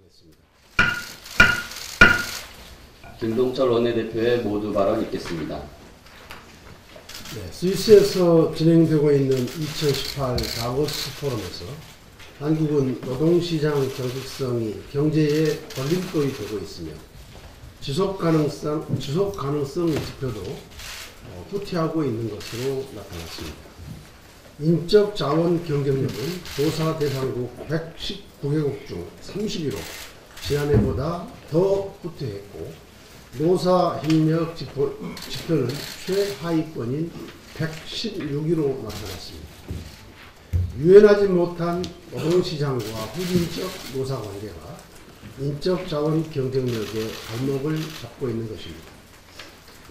하겠습니다. 김동철 원내대표의 모두 발언 있겠습니다. 네, 스위스에서 진행되고 있는 2018 다보스 포럼에서 한국은 노동시장 경직성이 경제의 걸림돌이 되고 있으며 지속가능성 지표도 후퇴하고 있는 것으로 나타났습니다. 인적 자원 경쟁력은 조사 대상국 119개국 중 31호, 지난해보다 더 후퇴했고 노사 협력 지표는 최하위권인 116위로 나타났습니다. 유연하지 못한 노동시장과 후진적 노사관계가 인적 자원 경쟁력의 발목을 잡고 있는 것입니다.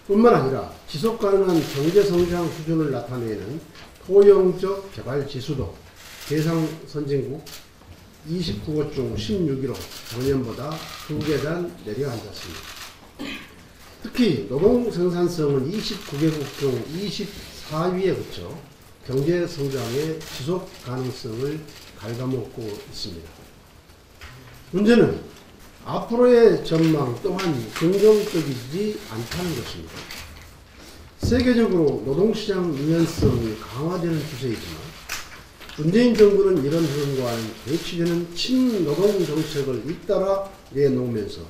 뿐만 아니라 지속가능한 경제성장 수준을 나타내는 포용적 개발지수도 대상 선진국 29곳 중 16위로 작년보다 2계단 내려앉았습니다. 특히 노동생산성은 29개국 중 24위에 그쳐 경제성장의 지속가능성을 갉아먹고 있습니다. 문제는 앞으로의 전망 또한 긍정적이지 않다는 것입니다. 세계적으로 노동시장 유연성이 강화되는 추세이지만 문재인 정부는 이런 흐름과는 대치되는 친노동 정책을 잇따라 내놓으면서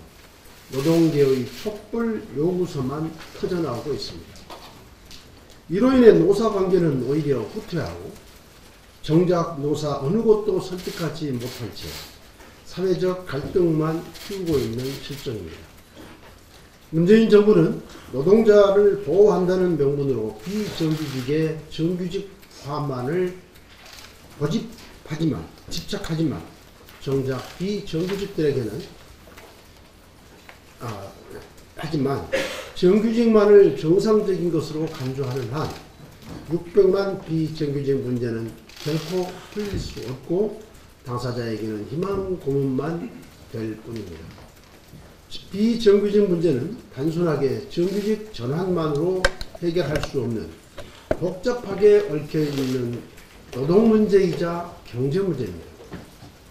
노동계의 촛불 요구서만 터져나오고 있습니다. 이로 인해 노사관계는 오히려 후퇴하고 정작 노사 어느 곳도 설득하지 못한 채 사회적 갈등만 키우고 있는 실정입니다. 문재인 정부는 노동자를 보호한다는 명분으로 비정규직의 정규직화만을 집착하지만 정작 비정규직들에게는 하지만 정규직만을 정상적인 것으로 간주하는 한 600만 비정규직 문제는 결코 풀릴 수 없고 당사자에게는 희망 고문만 될 뿐입니다. 비정규직 문제는 단순하게 정규직 전환만으로 해결할 수 없는 복잡하게 얽혀있는 노동 문제이자 경제 문제입니다.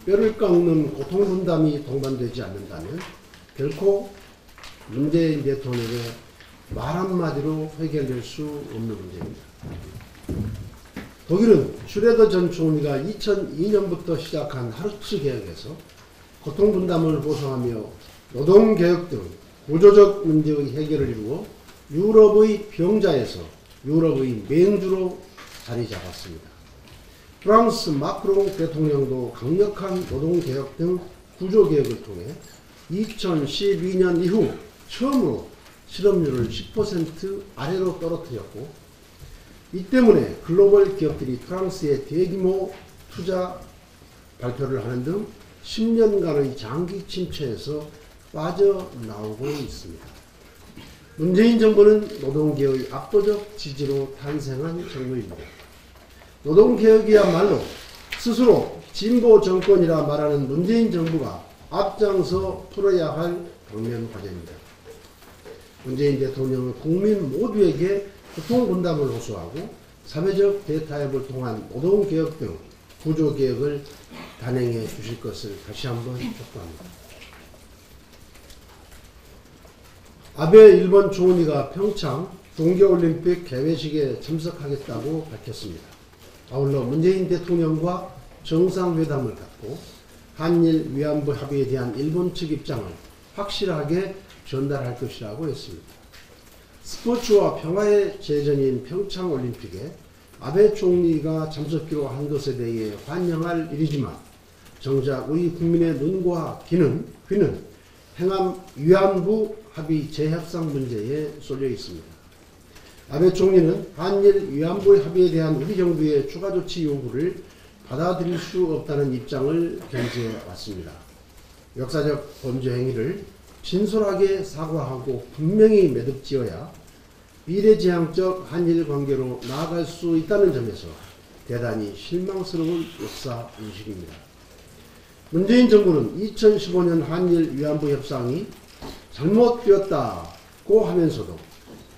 뼈를 깎는 고통 분담이 동반되지 않는다면 결코 문재인 대통령의 말 한마디로 해결될 수 없는 문제입니다. 독일은 슈레더 전 총리가 2002년부터 시작한 하르츠 개혁에서 고통 분담을 보상하며 노동개혁 등 구조적 문제의 해결을 이루어 유럽의 병자에서 유럽의 맹주로 자리 잡았습니다. 프랑스 마크롱 대통령도 강력한 노동개혁 등 구조개혁을 통해 2012년 이후 처음으로 실업률을 10% 아래로 떨어뜨렸고 이 때문에 글로벌 기업들이 프랑스에 대규모 투자 발표를 하는 등 10년간의 장기 침체에서 빠져나오고 있습니다. 문재인 정부는 노동계의 압도적 지지로 탄생한 정부입니다. 노동개혁이야말로 스스로 진보 정권이라 말하는 문재인 정부가 앞장서 풀어야 할 당면 과제입니다. 문재인 대통령은 국민 모두에게 고통 분담을 호소하고 사회적 대타협을 통한 노동개혁 등 구조개혁을 단행해 주실 것을 다시 한번 촉구합니다. 아베 일본 총리가 평창 동계올림픽 개회식에 참석하겠다고 밝혔습니다. 아울러 문재인 대통령과 정상회담을 갖고 한일 위안부 합의에 대한 일본 측 입장을 확실하게 전달할 것이라고 했습니다. 스포츠와 평화의 재전인 평창올림픽에 아베 총리가 참석기로 한 것에 대해 환영할 일이지만 정작 우리 국민의 눈과 귀는 행암 위안부 합의 재협상 문제에 쏠려 있습니다. 아베 총리는 한일 위안부 합의에 대한 우리 정부의 추가 조치 요구를 받아들일 수 없다는 입장을 견지해 왔습니다. 역사적 범죄 행위를 진솔하게 사과하고 분명히 매듭지어야 미래지향적 한일 관계로 나아갈 수 있다는 점에서 대단히 실망스러운 역사 인식입니다. 문재인 정부는 2015년 한일 위안부 협상이 잘못되었다고 하면서도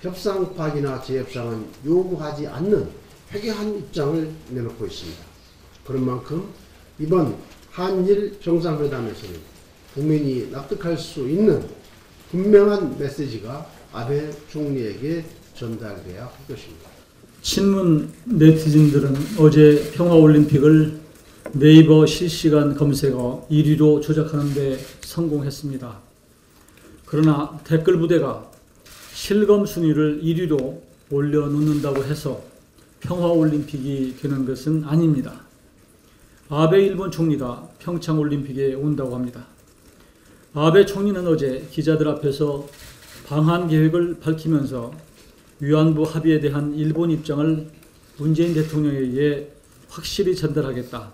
협상 파기나 재협상은 요구하지 않는 회개한 입장을 내놓고 있습니다. 그런 만큼 이번 한일 정상회담에서는 국민이 납득할 수 있는 분명한 메시지가 아베 총리에게 전달돼야 할 것입니다. 친문 네티즌들은 어제 평화올림픽을 네이버 실시간 검색어 1위로 조작하는 데 성공했습니다. 그러나 댓글 부대가 실검 순위를 1위로 올려놓는다고 해서 평화올림픽이 되는 것은 아닙니다. 아베 일본 총리가 평창올림픽에 온다고 합니다. 아베 총리는 어제 기자들 앞에서 방한 계획을 밝히면서 위안부 합의에 대한 일본 입장을 문재인 대통령에게 확실히 전달하겠다.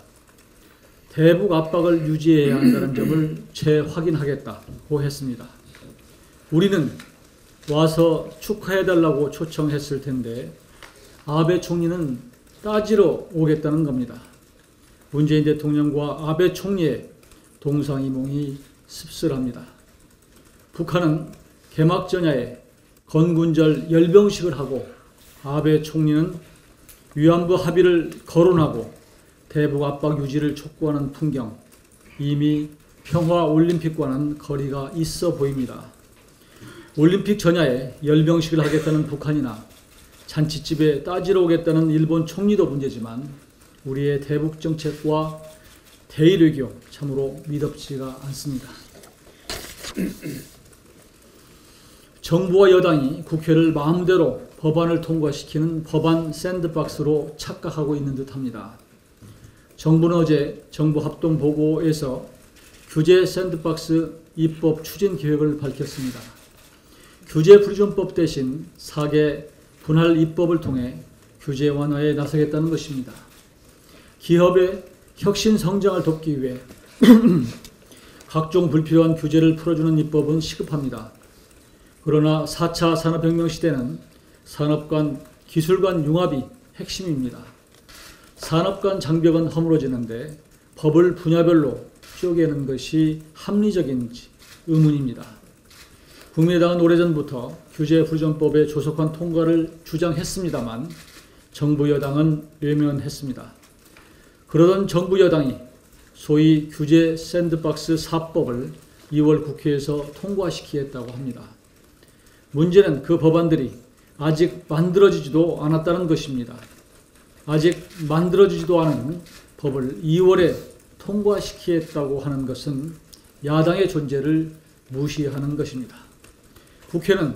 대북 압박을 유지해야 한다는 점을 재확인하겠다고 했습니다. 우리는 와서 축하해달라고 초청했을 텐데 아베 총리는 따지러 오겠다는 겁니다. 문재인 대통령과 아베 총리의 동상이몽이 씁쓸합니다. 북한은 개막전야에 건군절 열병식을 하고 아베 총리는 위안부 합의를 거론하고 대북 압박 유지를 촉구하는 풍경, 이미 평화올림픽과는 거리가 있어 보입니다. 올림픽 전야에 열병식을 하겠다는 북한이나 잔치집에 따지러 오겠다는 일본 총리도 문제지만 우리의 대북 정책과 대일 외교 참으로 미덥지가 않습니다. 정부와 여당이 국회를 마음대로 법안을 통과시키는 법안 샌드박스로 착각하고 있는 듯합니다. 정부는 어제 정부 합동 보고에서 규제 샌드박스 입법 추진 계획을 밝혔습니다. 규제 불준법 대신 4개 분할 입법을 통해 규제 완화에 나서겠다는 것입니다. 기업의 혁신 성장을 돕기 위해 각종 불필요한 규제를 풀어주는 입법은 시급합니다. 그러나 4차 산업혁명 시대는 산업 간, 기술 간 융합이 핵심입니다. 산업 간 장벽은 허물어지는데 법을 분야별로 쪼개는 것이 합리적인지 의문입니다. 국민의당은 오래전부터 규제 불준법의 조속한 통과를 주장했습니다만 정부 여당은 외면했습니다. 그러던 정부 여당이 소위 규제 샌드박스 4법을 2월 국회에서 통과시키겠다고 합니다. 문제는 그 법안들이 아직 만들어지지도 않았다는 것입니다. 아직 만들어지지도 않은 법을 2월에 통과시키겠다고 하는 것은 야당의 존재를 무시하는 것입니다. 국회는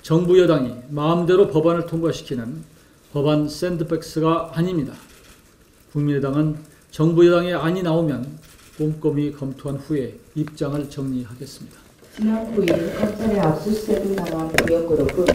정부 여당이 마음대로 법안을 통과시키는 법안 샌드박스가 아닙니다. 국민의당은 정부 여당의 안이 나오면 꼼꼼히 검토한 후에 입장을 정리하겠습니다. 지난 9일 검찰의 압수수색을 당한 부영그룹은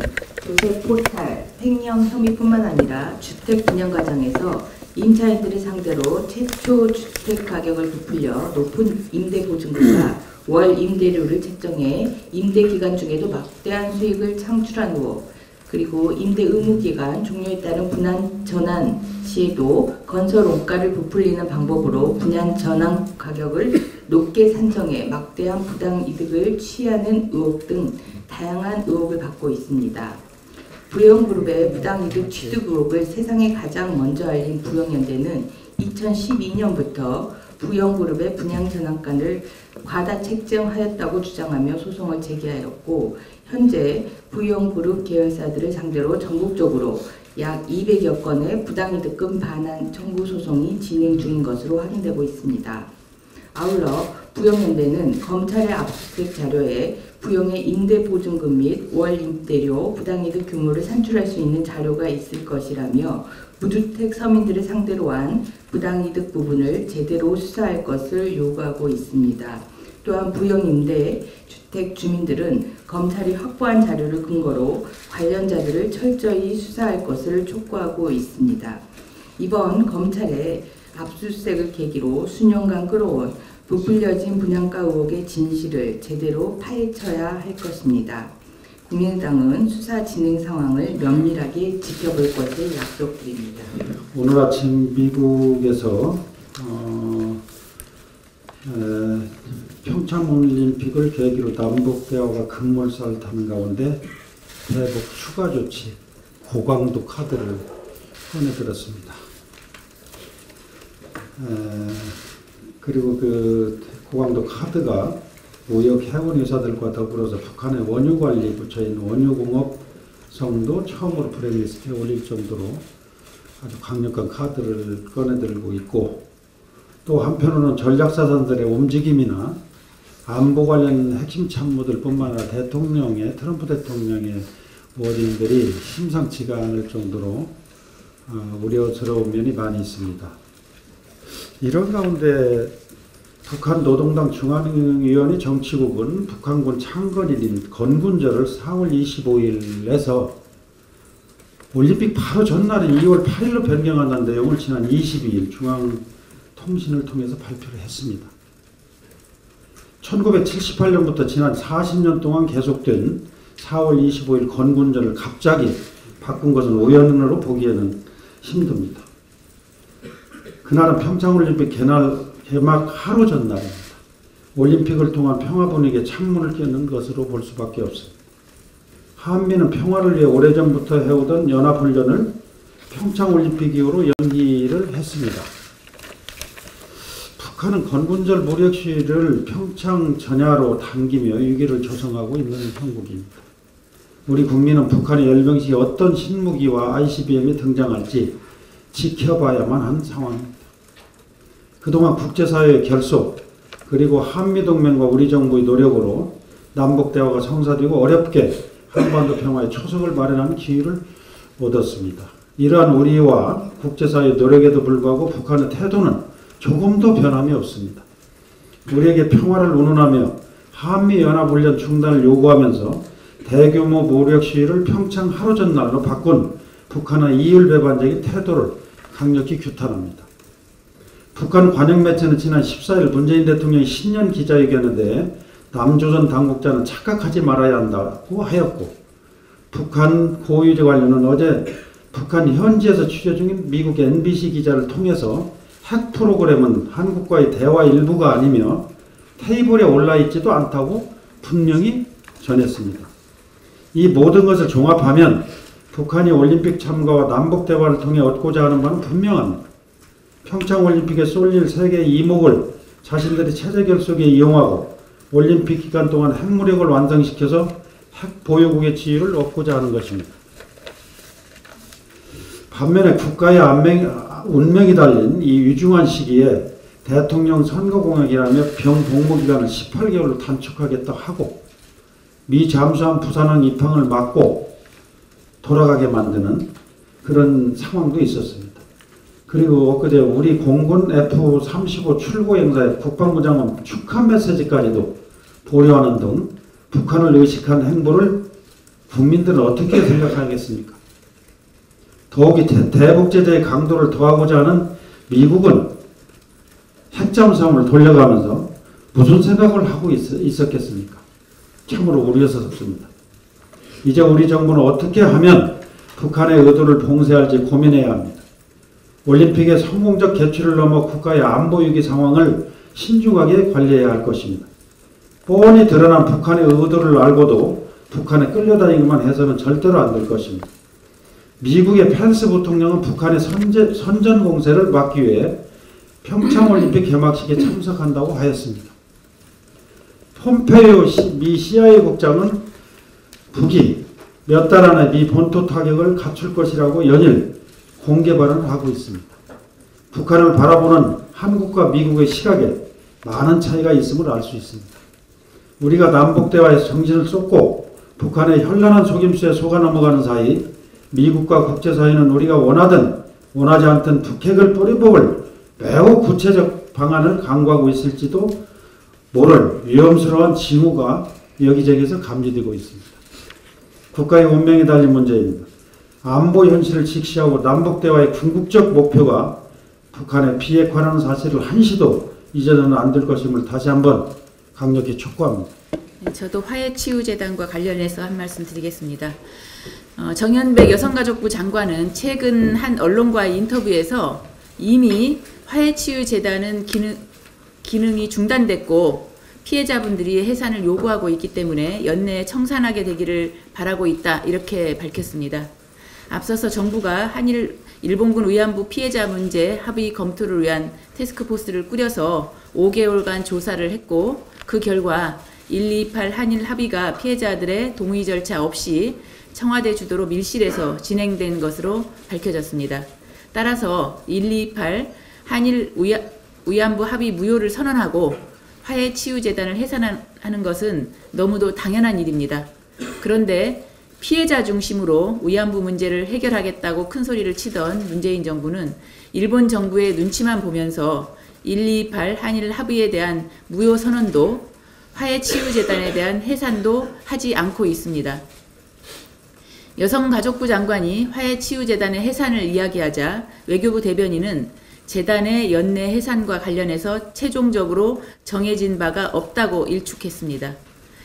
조세 포탈, 횡령 혐의뿐만 아니라 주택 분양 과정에서 임차인들을 상대로 최초 주택 가격을 부풀려 높은 임대 보증금과 월 임대료를 책정해 임대 기간 중에도 막대한 수익을 창출한 의혹, 그리고 임대 의무 기간 종료에 따른 분양 전환 시에도 건설 원가를 부풀리는 방법으로 분양 전환 가격을 높게 산정해 막대한 부당 이득을 취하는 의혹 등 다양한 의혹을 받고 있습니다. 부영그룹의 부당 이득 취득 의혹을 세상에 가장 먼저 알린 부영연대는 2012년부터 부영그룹의 분양 전환가를 과다 책정하였다고 주장하며 소송을 제기하였고, 현재 부영그룹 계열사들을 상대로 전국적으로 약 200여 건의 부당이득금 반환 청구 소송이 진행 중인 것으로 확인되고 있습니다. 아울러 부영연대는 검찰의 압수수색 자료에 부영의 임대보증금 및 월 임대료 부당이득 규모를 산출할 수 있는 자료가 있을 것이라며 무주택 서민들을 상대로 한 부당이득 부분을 제대로 수사할 것을 요구하고 있습니다. 또한 부영임대 주택 주민들은 검찰이 확보한 자료를 근거로 관련 자들을 철저히 수사할 것을 촉구하고 있습니다. 이번 검찰의 압수수색을 계기로 수년간 끌어온 부풀려진 분양가 의혹의 진실을 제대로 파헤쳐야 할 것입니다. 국민의당은 수사 진행 상황을 면밀하게 지켜볼 것을 약속드립니다. 오늘 아침 미국에서 평창올림픽을 계기로 남북대화가 급물살을 타는 가운데 대북 추가 조치 고강도 카드를 꺼내들었습니다. 그리고 그 고강도 카드가 무역 해운회사들과 더불어서 북한의 원유관리 부처인 원유공업성도 처음으로 블랙리스트에 올릴 정도로 아주 강력한 카드를 꺼내들고 있고, 또 한편으로는 전략사단들의 움직임이나 안보 관련 핵심 참모들 뿐만 아니라 트럼프 대통령의 워딩들이 심상치가 않을 정도로 우려스러운 면이 많이 있습니다. 이런 가운데 북한 노동당 중앙위원회 정치국은 북한군 창건일인 건군절을 4월 25일에서 올림픽 바로 전날인 2월 8일로 변경한다는 내용을 지난 22일 중앙통신을 통해서 발표를 했습니다. 1978년부터 지난 40년 동안 계속된 4월 25일 건군절을 갑자기 바꾼 것은 우연으로 보기에는 힘듭니다. 그날은 평창올림픽 개막 하루 전날입니다. 올림픽을 통한 평화 분위기에 창문을 깨는 것으로 볼 수밖에 없습니다. 한미는 평화를 위해 오래전부터 해오던 연합훈련을 평창올림픽 이후로 연기를 했습니다. 북한은 건군절 무력 시위를 평창 전야로 당기며 위기를 조성하고 있는 형국입니다. 우리 국민은 북한의 열병식에 어떤 신무기와 ICBM이 등장할지 지켜봐야만 한 상황입니다. 그동안 국제사회의 결속, 그리고 한미동맹과 우리 정부의 노력으로 남북대화가 성사되고 어렵게 한반도 평화의 초석을 마련하는 기회를 얻었습니다. 이러한 우리와 국제사회의 노력에도 불구하고 북한의 태도는 조금도 변함이 없습니다. 우리에게 평화를 운운하며 한미연합훈련 중단을 요구하면서 대규모 무력 시위를 평창 하루 전날로 바꾼 북한의 이율배반적인 태도를 강력히 규탄합니다. 북한 관영 매체는 지난 14일 문재인 대통령의 신년 기자회견에 대해 남조선 당국자는 착각하지 말아야 한다고 하였고, 북한 고위직 관련은 어제 북한 현지에서 취재 중인 미국 NBC 기자를 통해서 핵 프로그램은 한국과의 대화 일부가 아니며 테이블에 올라있지도 않다고 분명히 전했습니다. 이 모든 것을 종합하면 북한이 올림픽 참가와 남북대화를 통해 얻고자 하는 바는 분명합니다. 평창올림픽에 쏠릴 세계의 이목을 자신들의 체제 결속에 이용하고 올림픽 기간 동안 핵무력을 완성시켜서 핵 보유국의 지위를 얻고자 하는 것입니다. 반면에 국가의 운명이 달린 이 위중한 시기에 대통령 선거공약이라며 병복무기간을 18개월로 단축하겠다 하고 미 잠수함 부산항 입항을 막고 돌아가게 만드는 그런 상황도 있었습니다. 그리고 엊그제 우리 공군 F-35 출고 행사에 국방부 장관 축하 메시지까지도 보류하는 등 북한을 의식한 행보를 국민들은 어떻게 생각하겠습니까? 더욱이 대북제재의 강도를 더하고자 하는 미국은 핵잠수함을 돌려가면서 무슨 생각을 하고 있었겠습니까? 참으로 우려스럽습니다. 이제 우리 정부는 어떻게 하면 북한의 의도를 봉쇄할지 고민해야 합니다. 올림픽의 성공적 개최를 넘어 국가의 안보위기 상황을 신중하게 관리해야 할 것입니다. 뻔히 드러난 북한의 의도를 알고도 북한에 끌려다니기만 해서는 절대로 안 될 것입니다. 미국의 펜스 부통령은 북한의 선전 공세를 막기 위해 평창올림픽 개막식에 참석한다고 하였습니다. 폼페이오 미 CIA 국장은 북이 몇 달 안에 미 본토 타격을 갖출 것이라고 연일 공개 발언을 하고 있습니다. 북한을 바라보는 한국과 미국의 시각에 많은 차이가 있음을 알 수 있습니다. 우리가 남북대화에 정신을 쏟고 북한의 현란한 속임수에 속아 넘어가는 사이 미국과 국제사회는 우리가 원하든 원하지 않든 북핵을 뿌리뽑을 매우 구체적 방안을 강구하고 있을지도 모를 위험스러운 징후가 여기저기서 감지되고 있습니다. 국가의 운명이 달린 문제입니다. 안보 현실을 직시하고 남북대화의 궁극적 목표가 북한의 비핵화라는 사실을 한시도 잊어서는 안 될 것임을 다시 한번 강력히 촉구합니다. 저도 화해치유재단과 관련해서 한 말씀 드리겠습니다. 정현백 여성가족부 장관은 최근 한 언론과의 인터뷰에서 이미 화해치유재단은 기능이 중단됐고 피해자분들이 해산을 요구하고 있기 때문에 연내에 청산하게 되기를 바라고 있다, 이렇게 밝혔습니다. 앞서서 정부가 일본군 위안부 피해자 문제 합의 검토를 위한 태스크포스를 꾸려서 5개월간 조사를 했고 그 결과 128 한일 합의가 피해자들의 동의 절차 없이 청와대 주도로 밀실에서 진행된 것으로 밝혀졌습니다. 따라서 128 한일 위안부 합의 무효를 선언하고 화해치유재단을 해산하는 것은 너무도 당연한 일입니다. 그런데 피해자 중심으로 위안부 문제를 해결하겠다고 큰 소리를 치던 문재인 정부는 일본 정부의 눈치만 보면서 128 한일 합의에 대한 무효 선언도 화해치유재단에 대한 해산도 하지 않고 있습니다. 여성가족부 장관이 화해치유재단의 해산을 이야기하자 외교부 대변인은 재단의 연내 해산과 관련해서 최종적으로 정해진 바가 없다고 일축했습니다.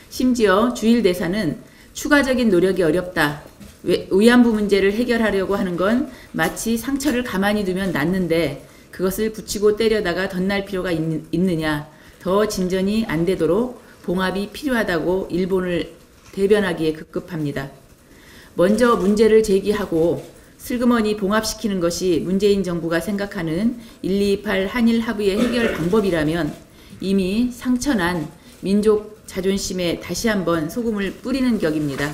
심지어 주일 대사는 추가적인 노력이 어렵다. 위안부 문제를 해결하려고 하는 건 마치 상처를 가만히 두면 낫는데 그것을 붙이고 때려다가 덧날 필요가 있느냐. 더 진전이 안 되도록 봉합이 필요하다고 일본을 대변하기에 급급합니다. 먼저 문제를 제기하고 슬그머니 봉합시키는 것이 문재인 정부가 생각하는 128 한일 합의의 해결 방법이라면 이미 상처난 민족 자존심에 다시 한번 소금을 뿌리는 격입니다.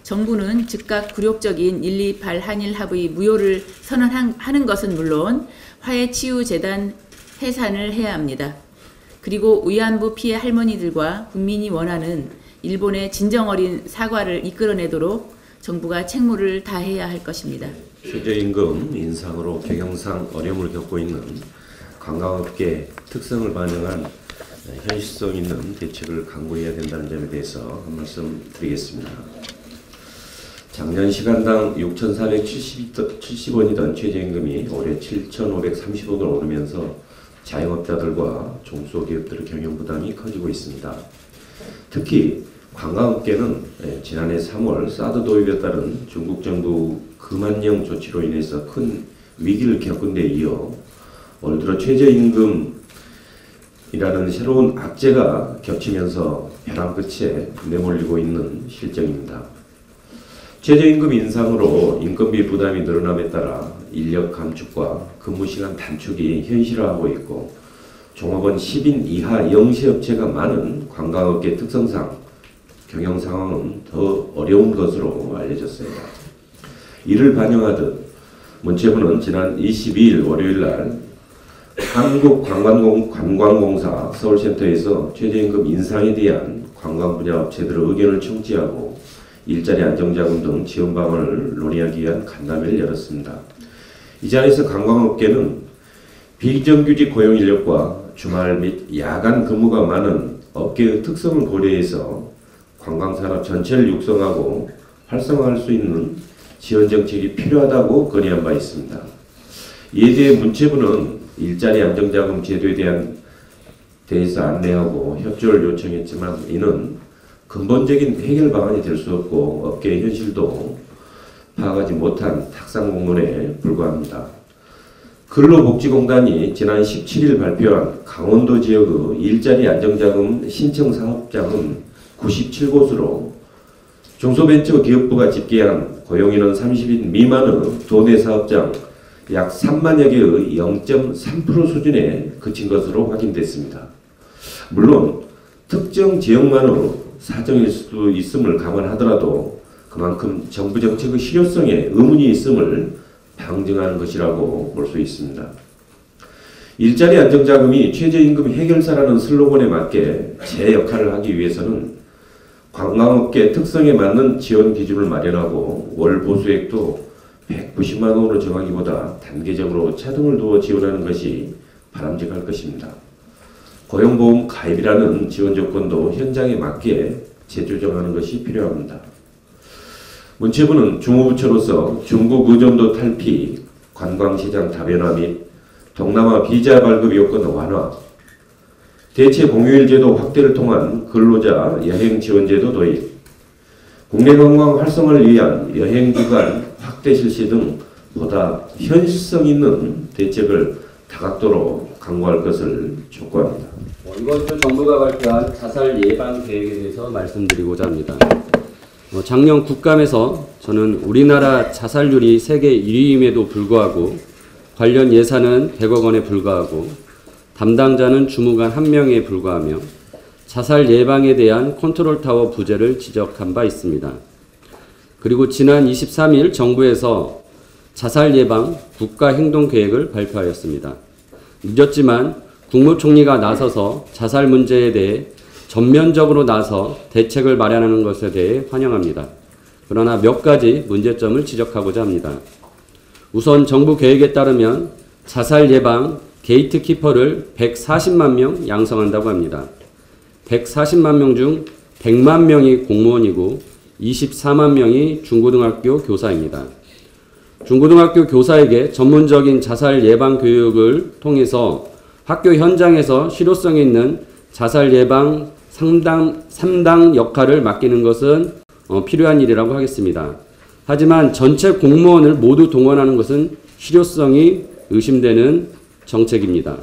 정부는 즉각 굴욕적인 128 한일 합의 무효를 선언하는 것은 물론 화해치유재단 해산을 해야 합니다. 그리고 위안부 피해 할머니들과 국민이 원하는 일본의 진정 어린 사과를 이끌어내도록 정부가 책무를 다해야 할 것입니다. 최저임금 인상으로 경영상 어려움을 겪고 있는 관광업계 특성을 반영한 현실성 있는 대책을 강구해야 된다는 점에 대해서 한 말씀 드리겠습니다. 작년 시간당 6,470원이던 최저임금이 올해 7,530원을 오르면서 자영업자들과 중소기업들의 경영 부담이 커지고 있습니다. 특히 관광업계는 지난해 3월 사드 도입에 따른 중국 정부 금한령 조치로 인해서 큰 위기를 겪은 데 이어 올 들어 최저임금이라는 새로운 악재가 겹치면서 벼랑 끝에 내몰리고 있는 실정입니다. 최저임금 인상으로 인건비 부담이 늘어남에 따라 인력 감축과 근무시간 단축이 현실화하고 있고 종업원 10인 이하 영세업체가 많은 관광업계 특성상 경영 상황은 더 어려운 것으로 알려졌습니다. 이를 반영하듯 문체부는 지난 22일 월요일날 한국관광공사 서울센터에서 최저임금 인상에 대한 관광 분야 업체들의 의견을 청취하고 일자리 안정자금 등 지원 방안을 논의하기 위한 간담회를 열었습니다. 이 자리에서 관광업계는 비정규직 고용 인력과 주말 및 야간 근무가 많은 업계의 특성을 고려해서 관광산업 전체를 육성하고 활성화할 수 있는 지원 정책이 필요하다고 건의한 바 있습니다. 이에 대해 문체부는 일자리 안정자금 제도에 대해서 안내하고 협조를 요청했지만 이는 근본적인 해결 방안이 될 수 없고 업계의 현실도 파악하지 못한 탁상 공론에 불과합니다. 근로복지공단이 지난 17일 발표한 강원도 지역의 일자리 안정자금 신청 사업장은 97곳으로 중소벤처기업부가 집계한 고용인원 30인 미만의 도내 사업장 약 3만여 개의 0.3% 수준에 그친 것으로 확인됐습니다. 물론 특정 지역만의 사정일 수도 있음을 감안하더라도 그만큼 정부 정책의 실효성에 의문이 있음을 방증하는 것이라고 볼 수 있습니다. 일자리 안정자금이 최저임금 해결사라는 슬로건에 맞게 제 역할을 하기 위해서는 관광업계 특성에 맞는 지원 기준을 마련하고 월 보수액도 190만 원으로 정하기보다 단계적으로 차등을 두어 지원하는 것이 바람직할 것입니다. 고용보험 가입이라는 지원 조건도 현장에 맞게 재조정하는 것이 필요합니다. 문체부는 주무부처로서 중국 의존도 탈피, 관광시장 다변화 및 동남아 비자 발급 요건 완화, 대체 공휴일 제도 확대를 통한 근로자 여행 지원 제도 도입, 국내 관광 활성화를 위한 여행기간 확대 실시 등 보다 현실성 있는 대책을 다각도로 강구할 것을 촉구합니다. 이번 주 정부가 발표한 자살 예방 계획에 대해서 말씀드리고자 합니다. 작년 국감에서 저는 우리나라 자살률이 세계 1위임에도 불구하고 관련 예산은 100억 원에 불과하고 담당자는 주무관 1명에 불과하며 자살 예방에 대한 컨트롤타워 부재를 지적한 바 있습니다. 그리고 지난 23일 정부에서 자살 예방 국가행동계획을 발표하였습니다. 늦었지만 국무총리가 나서서 자살 문제에 대해 전면적으로 나서 대책을 마련하는 것에 대해 환영합니다. 그러나 몇 가지 문제점을 지적하고자 합니다. 우선 정부 계획에 따르면 자살 예방 게이트키퍼를 140만 명 양성한다고 합니다. 140만 명 중 100만 명이 공무원이고 24만 명이 중고등학교 교사입니다. 중고등학교 교사에게 전문적인 자살 예방 교육을 통해서 학교 현장에서 실효성 있는 자살 예방 3당 역할을 맡기는 것은 필요한 일이라고 하겠습니다. 하지만 전체 공무원을 모두 동원하는 것은 실효성이 의심되는 정책입니다.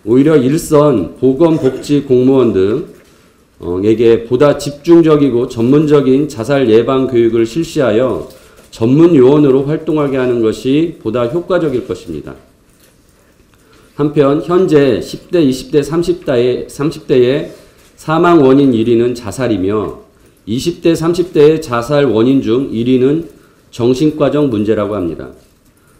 오히려 일선 보건복지 공무원 등에게 보다 집중적이고 전문적인 자살 예방 교육을 실시하여 전문 요원으로 활동하게 하는 것이 보다 효과적일 것입니다. 한편 현재 10대, 20대, 30대의 사망 원인 1위는 자살이며 20대, 30대의 자살 원인 중 1위는 정신과적 문제라고 합니다.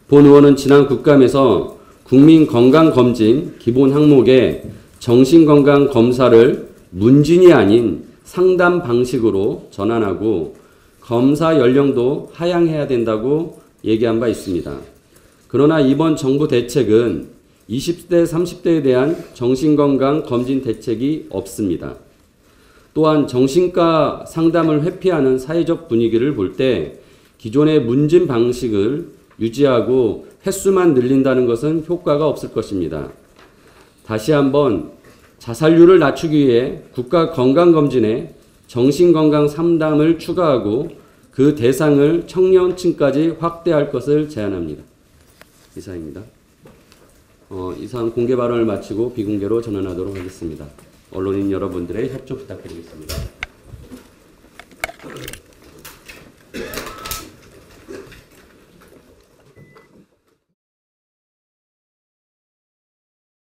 본 의원은 지난 국감에서 국민건강검진 기본 항목에 정신건강검사를 문진이 아닌 상담 방식으로 전환하고 검사 연령도 하향해야 된다고 얘기한 바 있습니다. 그러나 이번 정부 대책은 20대, 30대에 대한 정신건강 검진 대책이 없습니다. 또한 정신과 상담을 회피하는 사회적 분위기를 볼 때 기존의 문진 방식을 유지하고 횟수만 늘린다는 것은 효과가 없을 것입니다. 다시 한번 자살률을 낮추기 위해 국가건강검진에 정신건강 상담을 추가하고 그 대상을 청년층까지 확대할 것을 제안합니다. 이상입니다. 이상 공개 발언을 마치고 비공개로 전환하도록 하겠습니다. 언론인 여러분들의 협조 부탁드리겠습니다.